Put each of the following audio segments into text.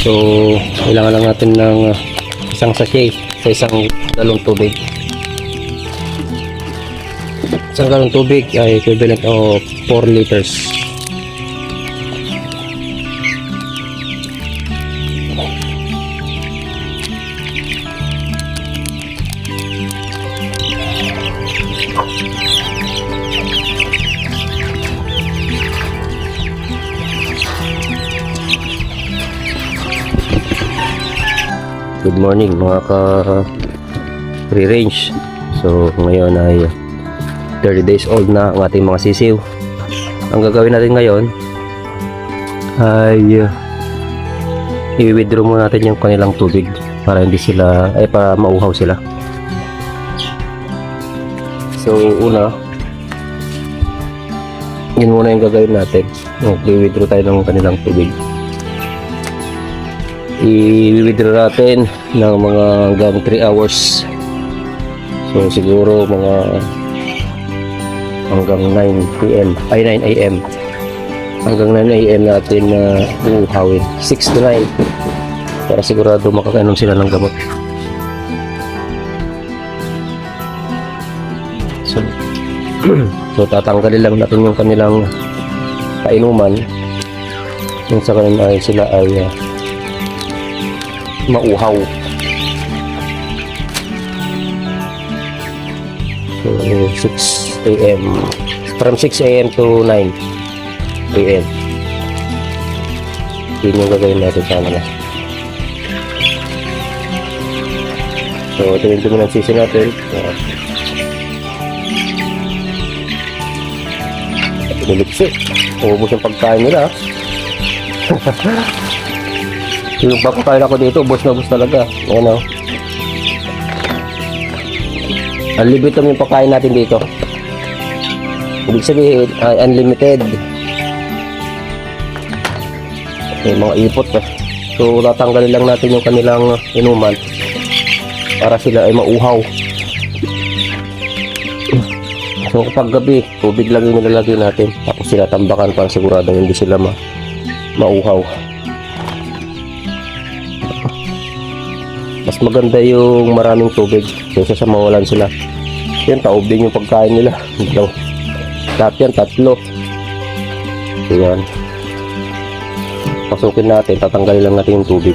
So kailangan lang natin ng isang sachet sa isang galong tubig. Isang galong tubig ay equivalent of 4 liters. Good morning mga ka-free range. So ngayon ay 30 days old na ang ating mga sisiw. Ang gagawin natin ngayon ay i-withdraw muna natin yung kanilang tubig para hindi sila para mauhaw sila. So una, yun muna yung gagawin natin. I-withdraw tayo ng kanilang tubig. I-withdraw natin ng mga hanggang 3 hours. So siguro mga hanggang 9 PM ay 9 AM hanggang 9 AM natin na uuhawin 6 to 9 para sigurado makakainom sila ng gamot. So tatanggalin lang natin yung kanilang kainuman kung sa kanila ay sila ay mauhaw. So 6 AM from 6 AM to 9 AM yun yung gagawin natin sa kanila. So ito yung dumi ng sisi natin. Nilipsi ubos yung pagkain nila. Yung papakain ako dito, ubos na ubos talaga. Ano? Unlimited yung pagkain natin dito. Ibig sabihin, unlimited. May mga ipot pa. So, tatanggalin lang natin yung kanilang inuman para sila ay mauhaw. So, kapag gabi, tubig lang yung nilalagay natin. Tapos sila tambakan para siguradong hindi sila mauhaw. Mas maganda yung maraming tubig kaysa sa mawalan sila. Yan, taob din yung pagkain nila. Lahat yan, 3. Yan. Pasukin natin, tatanggalin lang natin yung tubig.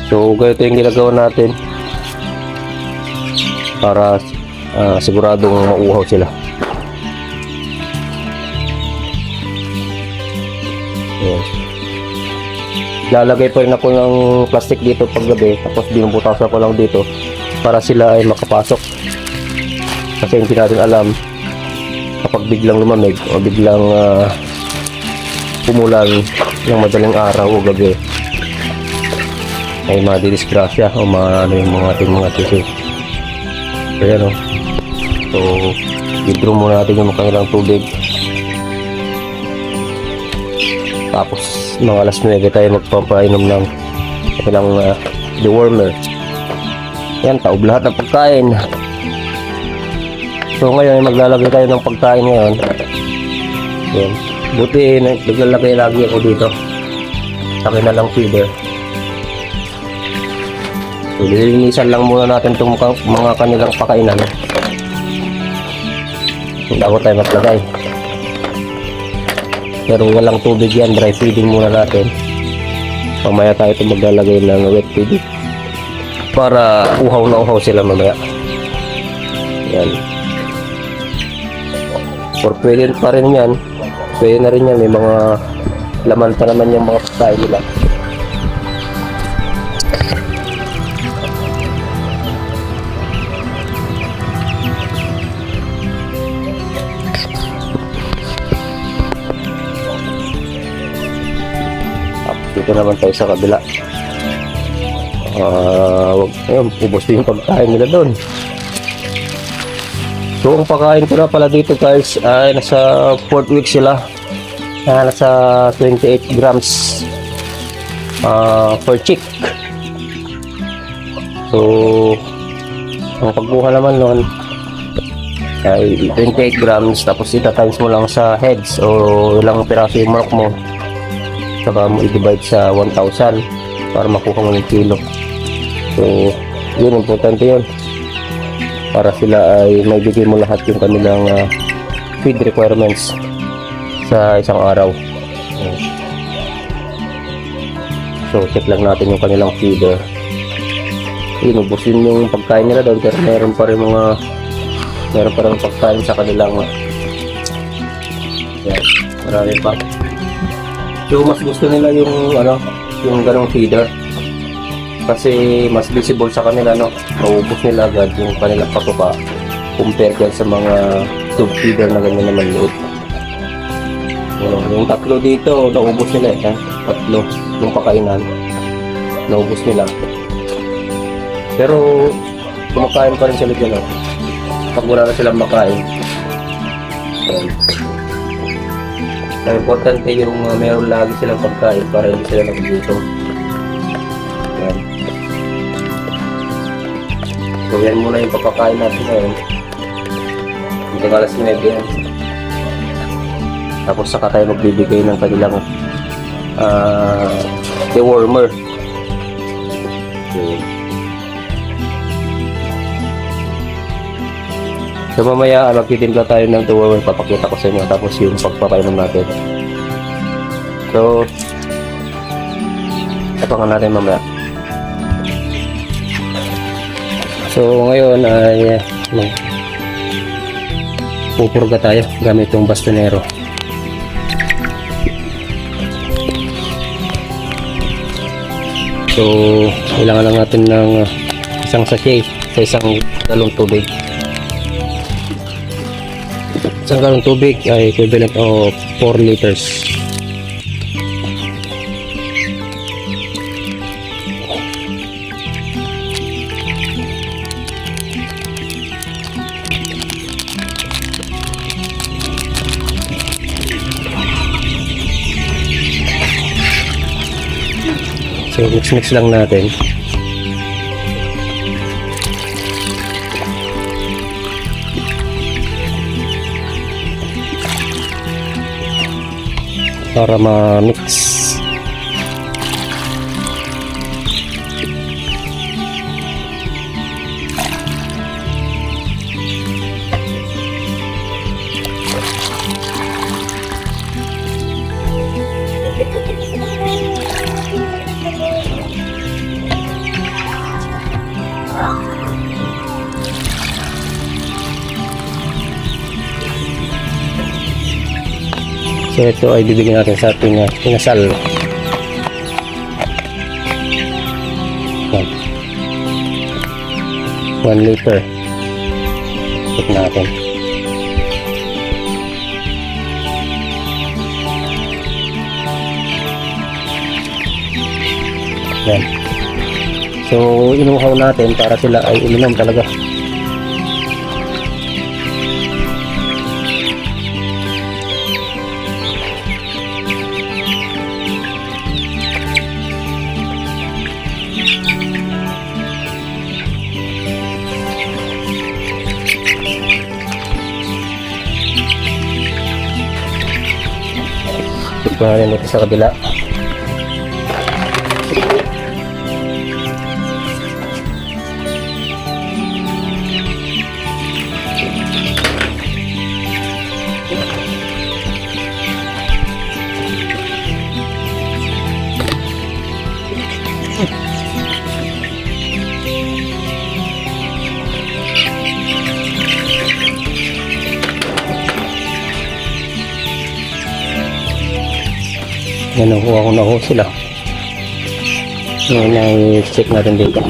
So, ganito yung ginagawa natin para siguradong mauhaw sila. Yan. Lalagay pa rin ako ng plastic dito paggabi, tapos binubutasan ko lang dito para sila ay makapasok. Kasi hindi natin alam kapag biglang lumamig o biglang umulan ng madaling araw o gabi ay madidisgrasya o maano yung mga ating mga tissue. So yan o. So i-draw muna natin yung kanilang tubig. Tapos mga alas 9 tayo magpapainom ng kanilang dewormer. Yan, taob lahat ng pagkain. So ngayon maglalagay tayo ng pagkain ngayon. Yan. Buti naglalagay lagi ako dito sa kanilang feeder. So lilinisan lang muna natin itong mga kanilang pakainan bago tayo maglagay. Pero walang tubig yan, dry feeding muna natin. Mamaya tayo ito maglalagay ng wet feeding para uhaw na uhaw sila mamaya. Yan. Or pwede pa rin yan, pwede na rin yan, may mga laman pa naman yung mga pagkain nila. Dito naman tayo sa kabila. Ayun, ubos din yung pagkain nila doon. So ang pagkain ko na pala dito guys ay nasa 4th week sila. Nasa 28 grams per chick. So ang pagbuha naman nun ay 28 grams, tapos ita times mo lang sa heads o ilang piraso yung manok mo. saka mo i-divide sa 1,000 para makuha mo yung kilo. So yun, importante yun para sila ay may bigay mo lahat yung kanilang feed requirements sa isang araw. So check lang natin yung kanilang feeder. Inubusin yung pagkain nila doon, pero meron pa rin pagkain sa kanilang yan, marami pa. So mas gusto nila yung ganong feeder kasi mas visible sa kanila, maubos nila agad yung kanilang patuka compare dyan sa mga tube feeder na ganyan na maliit. Yung tatlo dito naubos nila tatlo yung pakainan naubos nila, pero kumakain pa rin sila dyan pag wala na silang makain. Ang importante yung meron lagi silang pagkain para hindi sila nagugutom. Yan. So yan muna yung papakain natin ngayon. Hanggang alas 9 yan. Tapos saka tayo magbibigay ng kanilang dewormer. Okay. So mamaya magtitimpla tayo ng dewormer, papakita ko sa inyo tapos yung pagpapainom natin. So tapangan natin mamaya. So ngayon ay pupurga tayo gamit yung bastonero. So kailangan lang natin ng isang sachet sa isang galong tubig. Isang galong tubig ay equivalent of 4 liters. So mix lang natin. Para ma-mix. So ito ay bibigyan natin sa ating pinasal. Yan. 1 liter. Check natin. Yan. So inuhaw natin para sila ay uminom talaga. Tignan natin sa kabila. Yan, nakuha ko na ho sila. Ngayon ay check natin dito.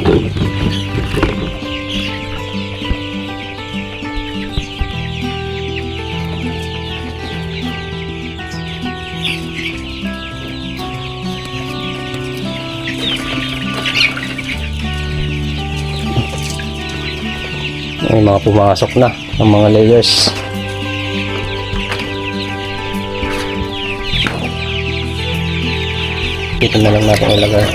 May mga pumasok na ang mga layers. Dito na lang natin ilagay.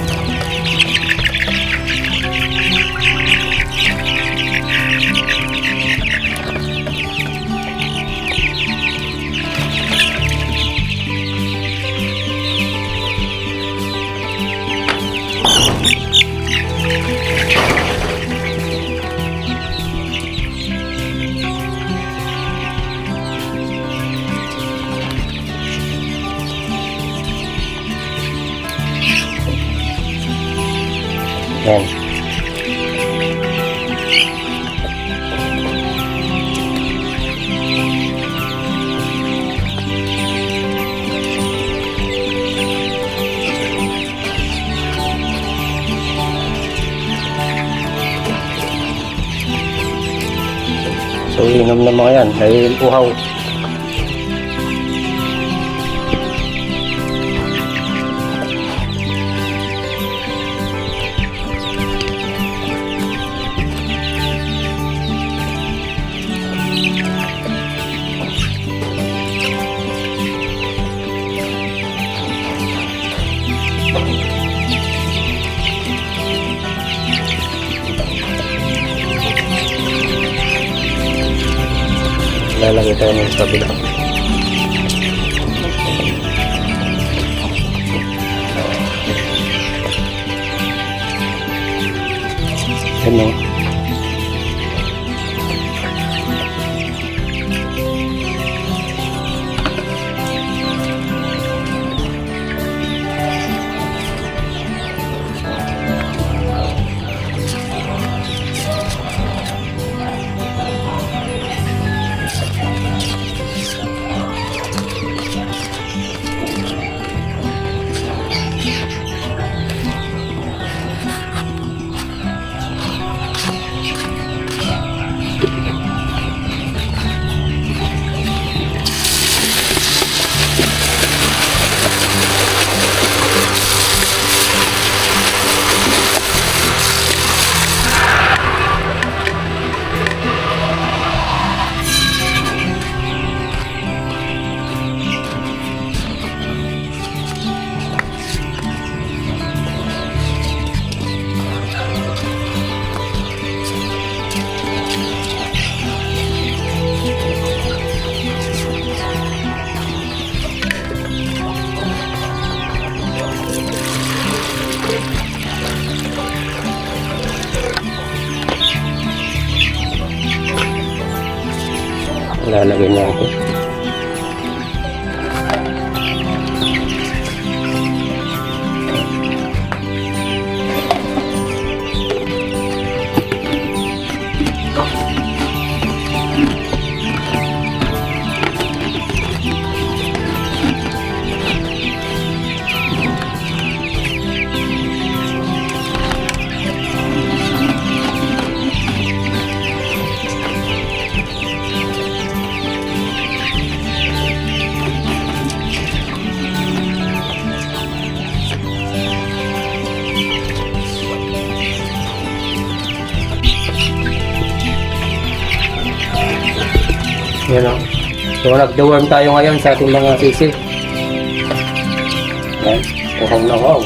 Yan. So, inom na mga yan dahil uhaw. Lalagay tayo ng kabila. Ano? Lalagay na ako. Yan o. So, nag-deworm tayo ngayon sa ating mga sisi. Yan. Uhaw na uhaw.